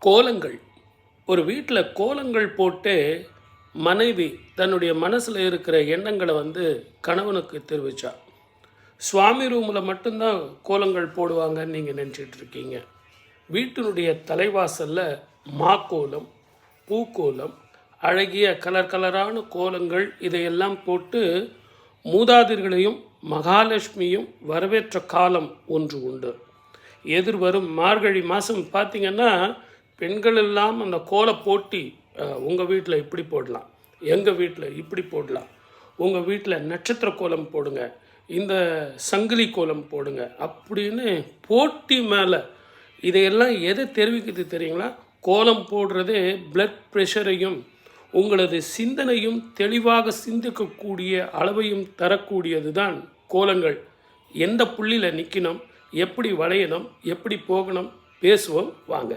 கோலங்கள். ஒரு வீட்டில் கோலங்கள் போட்டு மனைவி தன்னுடைய மனசில் இருக்கிற எண்ணங்களை கணவனுக்கு தெரிவித்தா. சுவாமி ரூமில் மட்டும்தான் கோலங்கள் போடுவாங்கன்னு நீங்கள் நினச்சிட்டு இருக்கீங்க. வீட்டினுடைய தலைவாசலில் மாக்கோலம், பூக்கோலம், அழகிய கலர் கலரான கோலங்கள் இதையெல்லாம் போட்டு மூதாதிர்களையும் மகாலட்சுமியும் வரவேற்ற காலம் ஒன்று உண்டு. எதிர்வரும் மார்கழி மாதம் பார்த்திங்கன்னா பெண்கள் எல்லாம் அந்த கோல போட்டி, உங்கள் வீட்டில் இப்படி போடலாம், எங்கள் வீட்டில் இப்படி போடலாம், உங்கள் வீட்டில் நட்சத்திர கோலம் போடுங்க, இந்த சங்கிலி கோலம் போடுங்க அப்படின்னு போட்டி மேலே இதையெல்லாம் எதை தெரிவிக்குது தெரியுங்களா? கோலம் போடுறதே பிளட் ப்ரெஷரையும் உங்களது சிந்தனையும் தெளிவாக சிந்திக்கக்கூடிய அளவையும் தரக்கூடியது தான் கோலங்கள். எந்த புள்ளியில் நிற்கணும், எப்படி வளையணும், எப்படி போகணும், பேசுவோம் வாங்க.